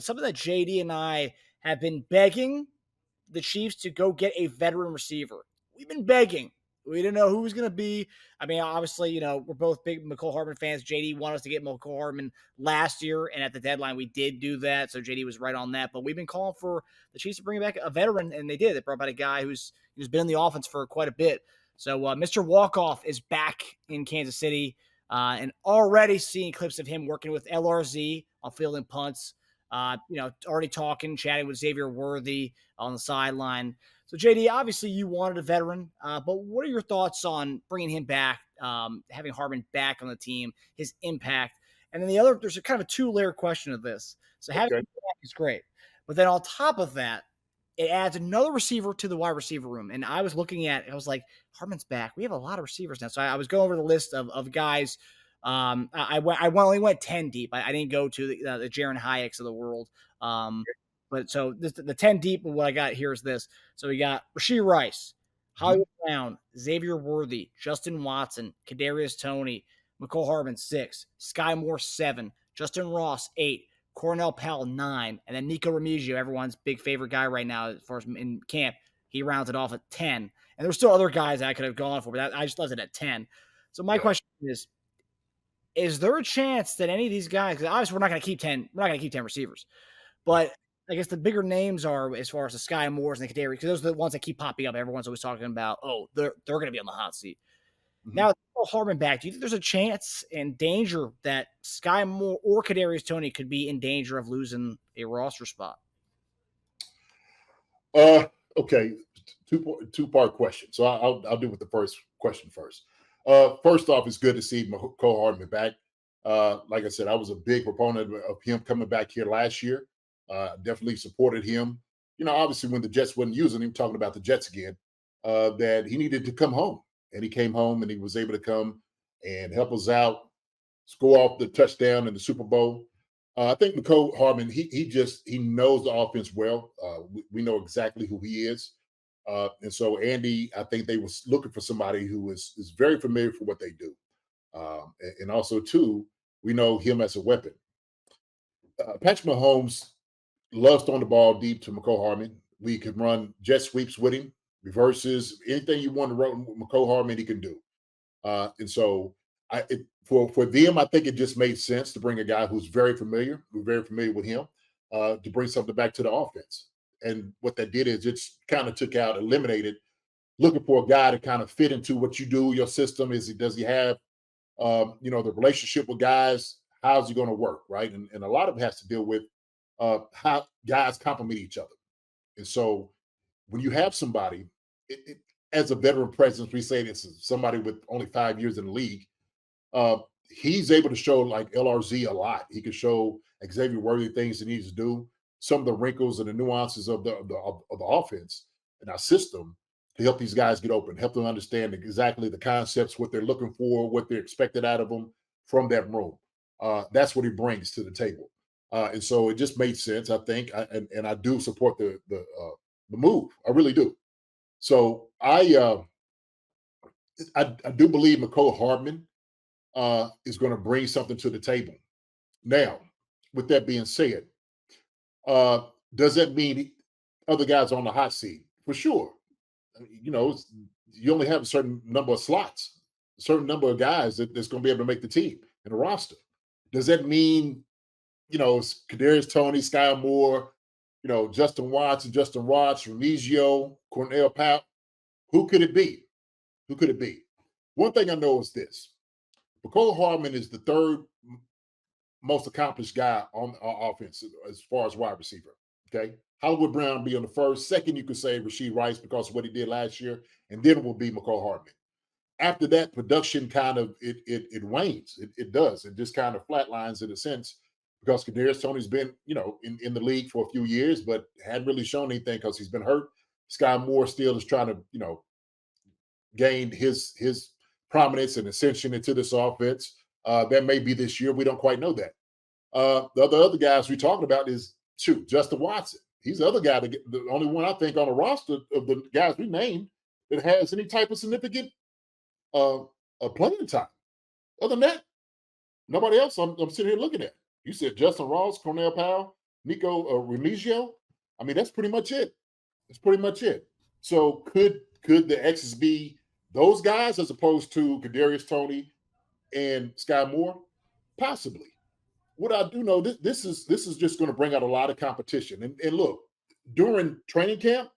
something that JD and I have been begging the Chiefs to go get a veteran receiver. We've been begging. We didn't know who was going to be. I mean, obviously, we're both big Mecole Hardman fans. JD wanted us to get Mecole Hardman last year, and at the deadline, we did do that. So JD was right on that. But we've been calling for the Chiefs to bring back a veteran, and they did. They brought back a guy who's been in the offense for quite a bit. So Mr. Walkoff is back in Kansas City, and already seeing clips of him working with LRZ on fielding punts. Already talking, chatting with Xavier Worthy on the sideline. So, JD, obviously you wanted a veteran, but what are your thoughts on bringing him back, having Hardman back on the team, his impact? And then there's a kind of a two-layer question of this. So having him back is great. But then on top of that, it adds another receiver to the wide receiver room. And I was like, Hardman's back. We have a lot of receivers now. So I was going over the list of guys. I only went 10 deep. I didn't go to the Jaron Hayeks of the world. But so the 10 deep, what I got here is this. So we got Rashee Rice, Hollywood Brown, Xavier Worthy, Justin Watson, Kadarius Toney, Mecole Hardman 6, Skyy Moore 7, Justyn Ross 8, Cornell Powell 9, and then Nikko Remigio, everyone's big favorite guy right now as far as in camp. He rounds it off at 10. And there were still other guys I could have gone for, but I just left it at 10. So my question is there a chance that any of these guys, because obviously we're not going to keep 10 receivers, but I guess the bigger names are as far as the Skyy Moores and the Kadarius, because those are the ones that keep popping up. Everyone's always talking about, they're going to be on the hot seat. Mm-hmm. Now, Hardman back, do you think there's a chance and danger that Skyy Moore or Kadarius Toney could be in danger of losing a roster spot? Okay, two-part question. So I'll do with the first question first. First off, it's good to see Mecole Hardman back. Like I said, I was a big proponent of him coming back here last year. Definitely supported him. Obviously when the Jets wasn't using him, talking about the Jets again, that he needed to come home. And he came home and he was able to come and help us out, score off the touchdown in the Super Bowl. I think Mecole Hardman, he knows the offense well. We know exactly who he is. And so Andy, I think they was looking for somebody who is very familiar for what they do. And also, too, we know him as a weapon. Patrick Mahomes loves throwing the ball deep to Mecole Hardman. We can run jet sweeps with him, reverses, anything you want to run with Mecole Hardman, he can do. And so for them, I think it just made sense to bring a guy who's very familiar with him, to bring something back to the offense. And what that did is it kind of eliminated looking for a guy to kind of fit into what you do, your system. Does he have, the relationship with guys? How's he going to work, right? And a lot of it has to deal with how guys complement each other. And so when you have somebody, as a veteran presence, we say this is somebody with only 5 years in the league. He's able to show like LRZ a lot. He can show Xavier Worthy things he needs to do, some of the wrinkles and the nuances of the offense and our system to help these guys get open, help them understand exactly the concepts, what they're looking for, what they're expected out of them from that room. That's what he brings to the table. And so it just made sense, I think, and I do support the move. I really do. So I do believe Mecole Hardman is going to bring something to the table. Now, with that being said, does that mean other guys are on the hot seat? For sure. You only have a certain number of slots, a certain number of guys that's going to be able to make the team in the roster. Does that mean, Kadarius Toney, Skyy Moore, Justyn Watson, Justyn Ross, Remigio, Cornell Powell? Who could it be? One thing I know is this. Mecole Hardman is the third most accomplished guy on our offense as far as wide receiver, okay? Hollywood Brown will be on the first. Second, you could say Rashee Rice because of what he did last year, and then it will be Mecole Hardman. After that, production kind of, it wanes. It does. It just kind of flatlines in a sense because Kadarius Toney's been, in the league for a few years, but hadn't really shown anything because he's been hurt. Skyy Moore still is trying to, gain his prominence and ascension into this offense. That may be this year. We don't quite know that. The other guys we're talking about is, Justyn Watson. He's the other guy, the only one I think on the roster of the guys we named that has any type of significant playing time. Other than that, nobody else I'm sitting here looking at. You said Justyn Ross, Cornell Powell, Nikko Remigio. I mean, that's pretty much it. That's pretty much it. So could the X's be those guys as opposed to Kadarius Toney and Skyy Moore? Possibly. What I do know, this is just going to bring out a lot of competition. And look, during training camp,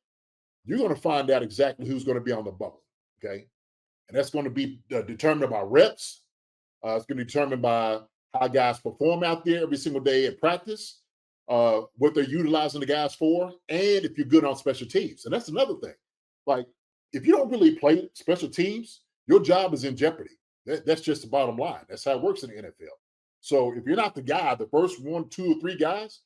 you're going to find out exactly who's going to be on the bubble. Okay, and that's going to be determined by reps. It's going to be determined by how guys perform out there every single day at practice, what they're utilizing the guys for, and if you're good on special teams. And that's another thing. Like, if you don't really play special teams, your job is in jeopardy. That's just the bottom line. That's how it works in the NFL. So if you're not the guy, the first 1, 2, or 3 guys,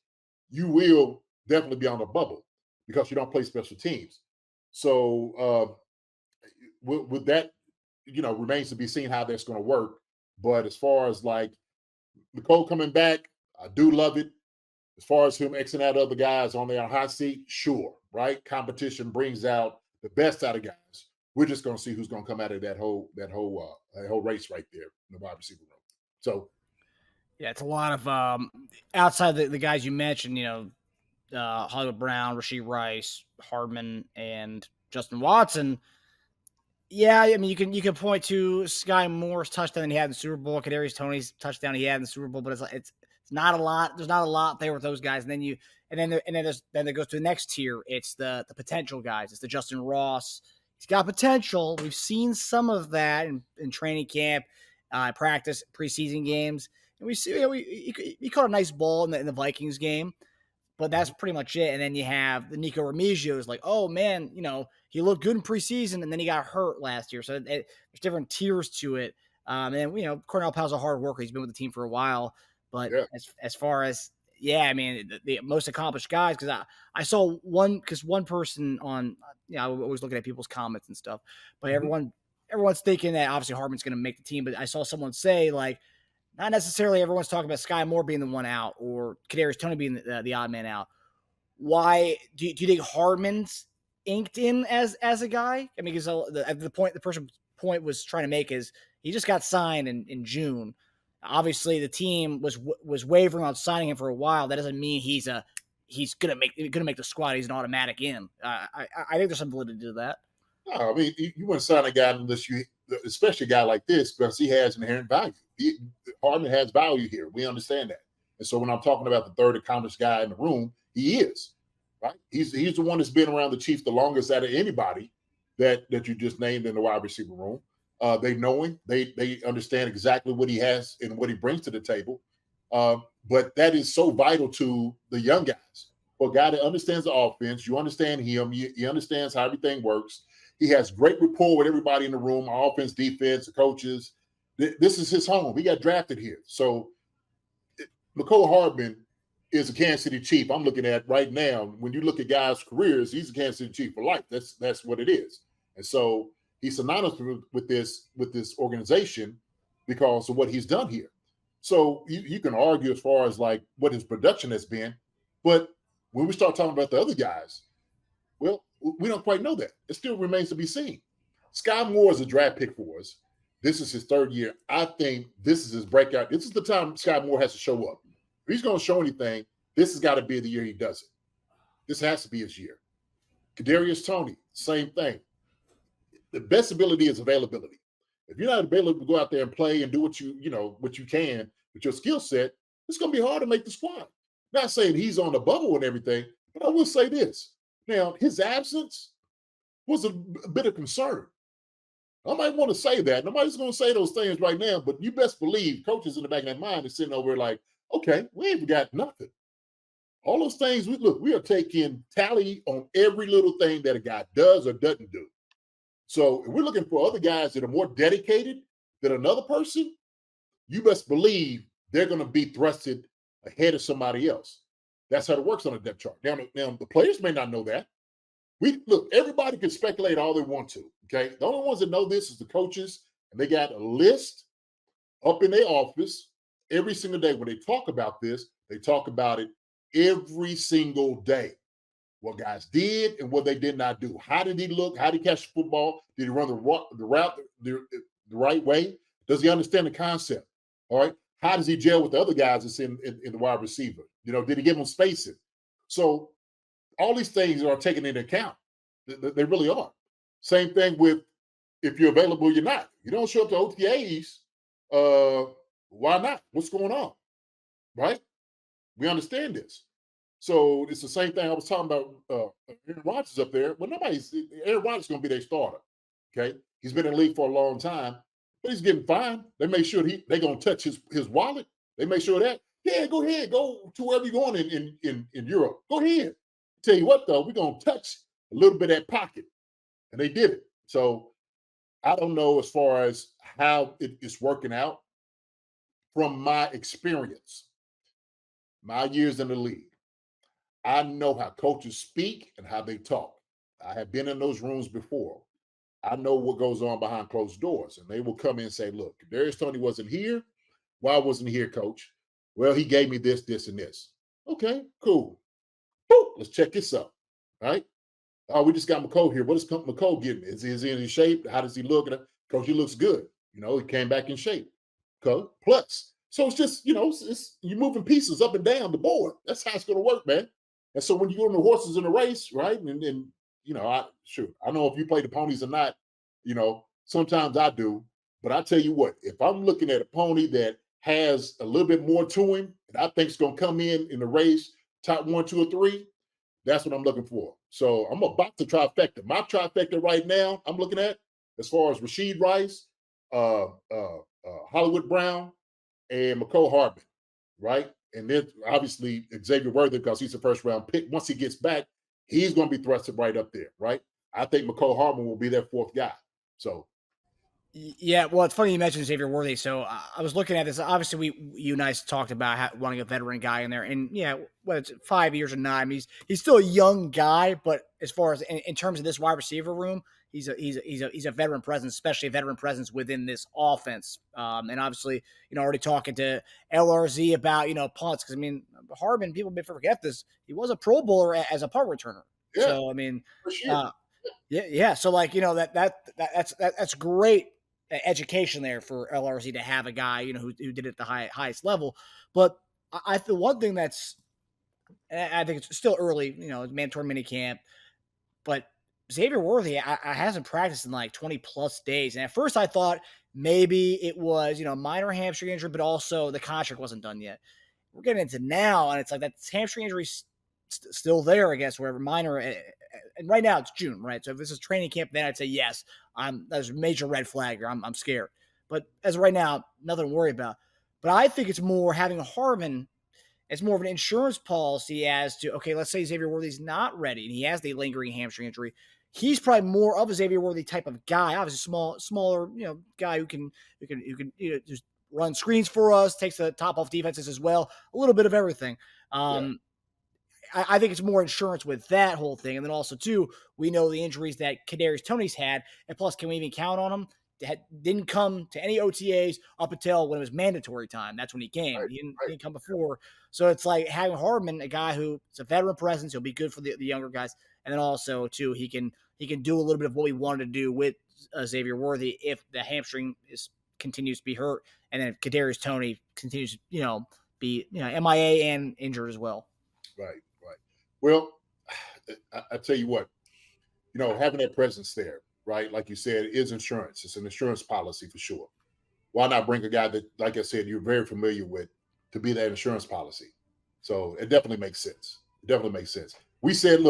you will definitely be on the bubble because you don't play special teams. So with that, remains to be seen how that's going to work. But as far as like Mecole coming back, I do love it. As far as him Xing out other guys on their hot seat, sure, right? Competition brings out the best out of guys. We're just going to see who's going to come out of that whole race right there in the wide receiver room. So, yeah, it's a lot of outside the guys you mentioned. Hollywood Brown, Rashee Rice, Hardman, and Justin Watson. Yeah, I mean, you can point to Skyy Moore's touchdown he had in the Super Bowl, Kadarius Toney's touchdown he had in the Super Bowl, but it's not a lot. There's not a lot there with those guys. And then it goes to the next tier. It's the potential guys. It's the Justyn Ross. He's got potential. We've seen some of that in training camp, practice, preseason games, and we see he caught a nice ball in the Vikings game. But that's pretty much it. And then you have the Nikko Remigio is like, oh man, he looked good in preseason and then he got hurt last year. So there's different tiers to it. And then, Cornell Powell's a hard worker. He's been with the team for a while. But yeah. as far as, I mean, the most accomplished guys, because I saw one person on, I was looking at people's comments and stuff, but everyone's thinking that obviously Hardman's going to make the team. But I saw someone say like, not necessarily everyone's talking about Skyy Moore being the one out or Kadarius Toney being the odd man out. Why do you think Hardman's inked in as a guy? I mean, because the point was trying to make is he just got signed in June. Obviously, the team was wavering on signing him for a while. That doesn't mean he's gonna make the squad. He's an automatic in. I think there's some validity to that. No, I mean, you wouldn't sign a guy unless especially a guy like this, because he has inherent value. Hardman has value here. We understand that. And so when I'm talking about the third accomplished guy in the room, he is, right? He's the one that's been around the Chiefs the longest out of anybody that you just named in the wide receiver room. They know him. They understand exactly what he has and what he brings to the table. But that is so vital to the young guys. For a guy that understands the offense, you understand him, he understands how everything works. He has great rapport with everybody in the room, offense, defense, the coaches. This is his home. He got drafted here. So Mecole Hardman is a Kansas City Chief. I'm looking at right now. When you look at guys' careers, he's a Kansas City Chief for life. That's what it is. And so he's synonymous with this organization because of what he's done here. So you can argue as far as like what his production has been, but when we start talking about the other guys, well, we don't quite know that. It still remains to be seen. Skyy Moore is a draft pick for us. This is his third year. I think this is his breakout. This is the time Skyy Moore has to show up. If he's going to show anything, this has got to be the year he does it. This has to be his year. Kadarius Toney, same thing. The best ability is availability. If you're not available to go out there and play and do what you can with your skill set, it's going to be hard to make the squad. Not saying he's on the bubble and everything, but I will say this. Now, his absence was a bit of concern. I might want to say that. Nobody's going to say those things right now, but you best believe coaches in the back of their mind is sitting over like, okay, we ain't got nothing. All those things, we are taking tally on every little thing that a guy does or doesn't do. So if we're looking for other guys that are more dedicated than another person, you best believe they're going to be thrusted ahead of somebody else. That's how it works on a depth chart. Now the players may not know that. Everybody can speculate all they want to, okay? The only ones that know this is the coaches, and they got a list up in their office every single day. When they talk about this, they talk about it every single day. What guys did and what they did not do. How did he look? How did he catch the football? Did he run the route the right way? Does he understand the concept? All right. How does he gel with the other guys that's in the wide receiver? Did he give them spacing? So all these things are taken into account. They really are. Same thing with if you're available, you're not. You don't show up to OTAs. Why not? What's going on? Right? We understand this. So it's the same thing I was talking about. Aaron Rodgers up there. Well, Aaron Rodgers is going to be their starter. Okay, he's been in the league for a long time, but he's getting fine. They make sure they're going to touch his wallet. They make sure that. Yeah, go ahead, go to wherever you're going in Europe. Go ahead. Tell you what though, we're going to touch a little bit of that pocket, and they did it. So I don't know as far as how it is working out from my experience, my years in the league. I know how coaches speak and how they talk. I have been in those rooms before. I know what goes on behind closed doors. And they will come in and say, look, Kadarius Toney wasn't here. Why wasn't he here, coach? Well, he gave me this, this, and this. Okay, cool. Boop, let's check this out. Right? Oh, we just got Mecole here. What is Mecole getting? Is he in shape? How does he look? Coach, he looks good. He came back in shape. Okay, plus. So it's just, it's you're moving pieces up and down the board. That's how it's going to work, man. And so when you go on the horses in the race, right? And I know if you play the ponies or not, sometimes I do. But I tell you what, if I'm looking at a pony that has a little bit more to him, and I think it's going to come in the race, top 1, 2, or 3, that's what I'm looking for. So I'm about to trifecta. My trifecta right now, I'm looking at as far as Rashee Rice, Hollywood Brown, and Mecole Hardman, right? And then obviously Xavier Worthy, because he's a first-round pick. Once he gets back, he's going to be thrusted right up there, right? I think Mecole Hardman will be that 4th guy. So, yeah, well, it's funny you mentioned Xavier Worthy. So I was looking at this. Obviously, you and I talked about wanting a veteran guy in there, and it's 5 years or 9. He's still a young guy, but as far as in terms of this wide receiver room, he's a veteran presence, especially a veteran presence within this offense. And obviously, already talking to LRZ about punts, because Hardman, people may forget this, he was a Pro Bowler as a punt returner. Yeah, so for sure. Yeah. So that's great education there for LRZ to have a guy who did it at the highest level. But I feel one thing I think it's still early, mandatory mini camp, but Xavier Worthy I hasn't practiced in like 20 plus days. And at first I thought maybe it was minor hamstring injury, but also the contract wasn't done yet. We're getting into now, and it's like that hamstring injury still there, I guess, wherever minor. And right now it's June, right? So if this is training camp, then I'd say yes. There's a major red flag here. I'm scared. But as of right now, nothing to worry about. But I think it's more having a Hardman. It's more of an insurance policy as to, okay, let's say Xavier Worthy's not ready and he has the lingering hamstring injury. He's probably more of a Xavier Worthy type of guy. Obviously, smaller, guy who can just run screens for us, takes the top off defenses as well. A little bit of everything. I think it's more insurance with that whole thing. And then also, too, we know the injuries that Kadarius Toney's had. And plus, can we even count on him? Didn't come to any OTAs up until when it was mandatory time. That's when he came. Right, He didn't come before. So it's like having Hardman, a guy who's a veteran presence. He'll be good for the younger guys. And then also, too, he can do a little bit of what we wanted to do with Xavier Worthy if the hamstring continues to be hurt. And then if Kadarius Toney continues to, be MIA and injured as well. Right. Well, I tell you what, having that presence there, right? Like you said, is insurance. It's an insurance policy for sure. Why not bring a guy that, like I said, you're very familiar with to be that insurance policy? So it definitely makes sense. We said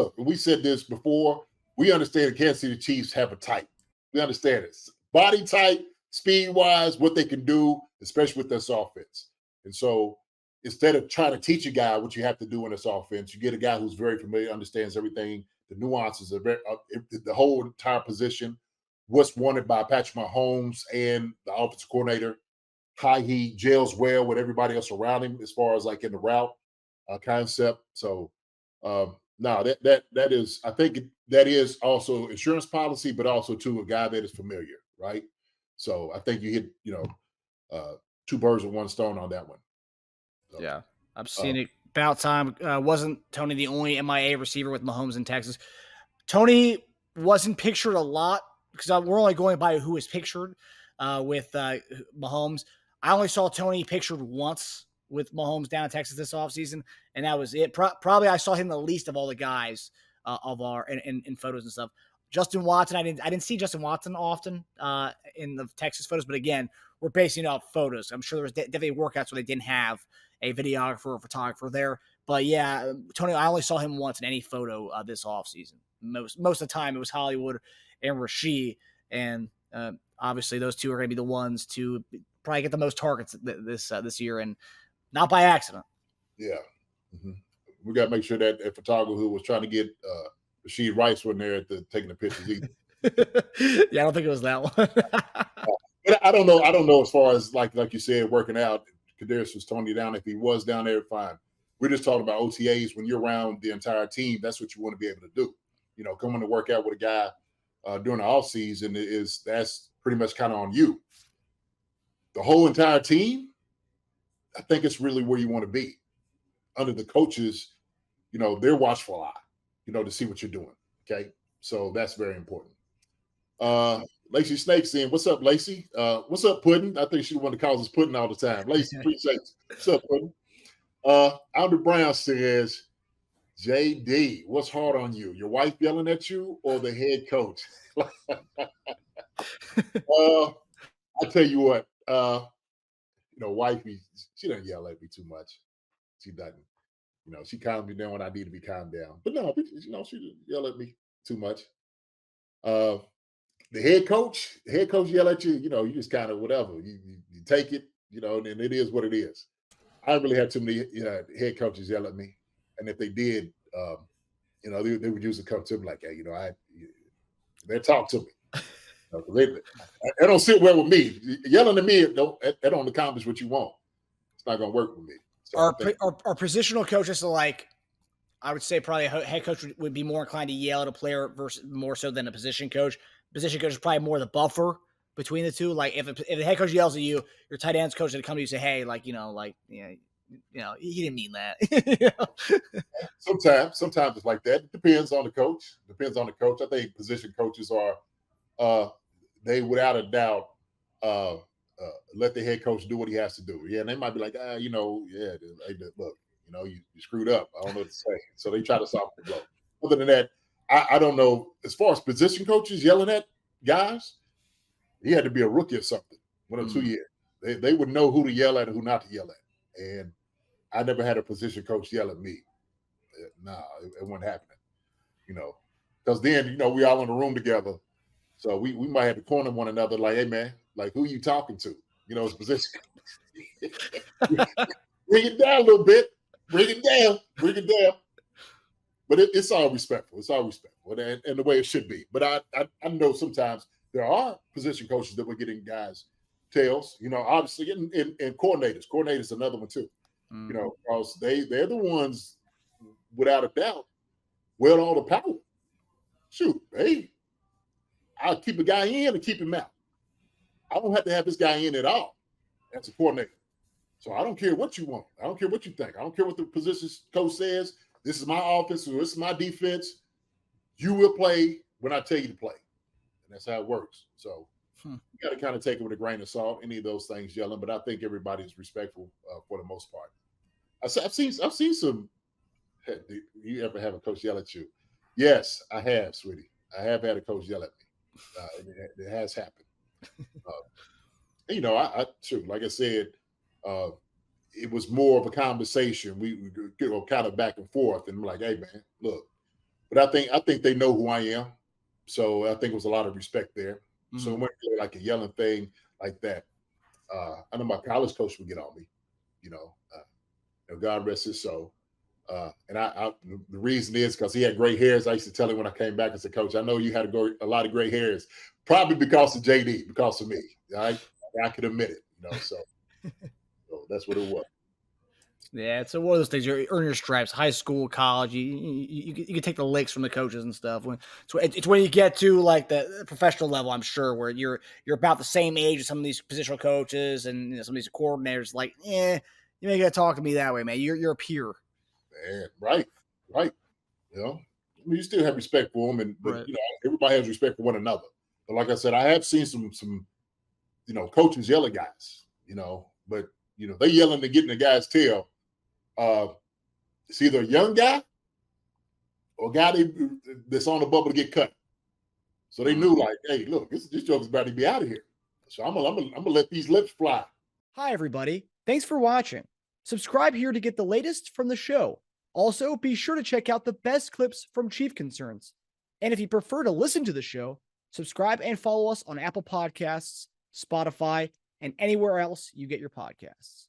this before. We understand the Kansas City Chiefs have a type. We understand it. Body type, speed-wise, what they can do, especially with this offense. And so instead of trying to teach a guy what you have to do in this offense, you get a guy who's very familiar, understands everything, the nuances of the whole entire position, what's wanted by Patrick Mahomes and the offensive coordinator, how he gels well with everybody else around him as far as like in the route concept. So that is, I think that is also insurance policy, but also to a guy that is familiar, right? So I think you hit, 2 birds with 1 stone on that one. So, yeah, I've seen it about time. Wasn't Toney the only MIA receiver with Mahomes in Texas? Toney wasn't pictured a lot because we're only going by who was pictured with Mahomes. I only saw Toney pictured once with Mahomes down in Texas this offseason, and that was it. Probably I saw him the least of all the guys of our in photos and stuff. Justin Watson, I didn't see Justin Watson often in the Texas photos, but again, we're basing it off photos. I'm sure there was definitely workouts where they didn't have a videographer or photographer there. But yeah, Toney, I only saw him once in any photo this offseason. Most of the time, it was Hollywood and Rashee, and obviously those two are going to be the ones to probably get the most targets this year, and not by accident. Yeah, we got to make sure that a photographer who was trying to get Rashee Rice wasn't there taking the pictures either. Yeah, I don't think it was that one. But I don't know. I don't know as far as like you said, working out. Kadarius was Toney down. If he was down there, fine. We're just talking about OTAs. When you're around the entire team, that's what you want to be able to do. Coming to work out with a guy during the off season that's pretty much kind of on you. The whole entire team, I think it's really where you want to be. Under the coaches, their watchful eye, to see what you're doing. Okay. So that's very important. Lacey Snake's in. What's up, Lacey? What's up, Puddin'? I think she the one that calls us Puddin' all the time. Lacey, appreciate it. What's up, Puddin'? Alder Brown says, JD, what's hard on you? Your wife yelling at you or the head coach? I tell you what, wifey, she doesn't yell at me too much. She doesn't. She calms me down when I need to be calmed down. But no, she doesn't yell at me too much. The head coach yell at you, you just kind of whatever. You take it, and it is what it is. I don't really have too many head coaches yell at me. And if they did, they would usually come to me like, hey, they talk to me. They don't sit well with me. Yelling at me, that don't accomplish what you want. It's not going to work with me. So our positional coaches are like, I would say probably a head coach would be more inclined to yell at a player versus more so than a position coach. Position coach is probably more the buffer between the two. Like if the head coach yells at you, your tight ends coach would come to you and say, hey, he didn't mean that. Sometimes it's like that. It depends on the coach. I think position coaches are they without a doubt let the head coach do what he has to do. Yeah, and they might be like, look, you screwed up. I don't know what to say. So they try to soften the blow. Other than that, I don't know. As far as position coaches yelling at guys, he had to be a rookie or something, 1 or 2 years. They would know who to yell at and who not to yell at. And I never had a position coach yell at me. Nah, it wasn't happening. Because then, we all in the room together. So we might have to corner one another like, hey, man, like, who are you talking to? It's position. Bring it down a little bit. Bring it down. But it's all respectful. And the way it should be. But I know sometimes there are position coaches that were getting guys tails, obviously, and coordinators. Coordinators another one too. Because they're the ones, without a doubt, wield all the power. Shoot, hey, I'll keep a guy in and keep him out. I don't have to have this guy in at all. That's a coordinator. So I don't care what you want. I don't care what you think. I don't care what the position coach says. This is my offense or this is my defense. You will play when I tell you to play. And that's how it works. So you got to kind of take it with a grain of salt, any of those things yelling. But I think everybody's respectful for the most part. I've seen some. Do you ever have a coach yell at you? Yes, I have, sweetie. I have had a coach yell at me. It has happened. Like I said, it was more of a conversation. We go kind of back and forth, and I'm like, hey, man, look. But I think they know who I am. So I think it was a lot of respect there. Mm-hmm. So it wasn't really like a yelling thing like that. I know my college coach would get on me, God rest his soul. And the reason is because he had gray hairs. I used to tell him when I came back and said, Coach, I know you had a lot of gray hairs, probably because of JD, because of me. I could admit it, so that's what it was. Yeah, it's one of those things. You earn your stripes, high school, college. You can take the licks from the coaches and stuff. It's when you get to like the professional level, I'm sure, where you're about the same age as some of these positional coaches and some of these coordinators. Like, you ain't gonna talk to me that way, man. You're a peer. Man, right. You still have respect for them, but right. Everybody has respect for one another. But like I said, I have seen some coaches yell at guys. but they yelling to get in the guy's tail. It's either a young guy or a guy that's on the bubble to get cut. So they knew, like, hey, look, this joker's about to be out of here. So I'm gonna let these lips fly. Hi, everybody. Thanks for watching. Subscribe here to get the latest from the show. Also, be sure to check out the best clips from Chief Concerns. And if you prefer to listen to the show, subscribe and follow us on Apple Podcasts, Spotify, and anywhere else you get your podcasts.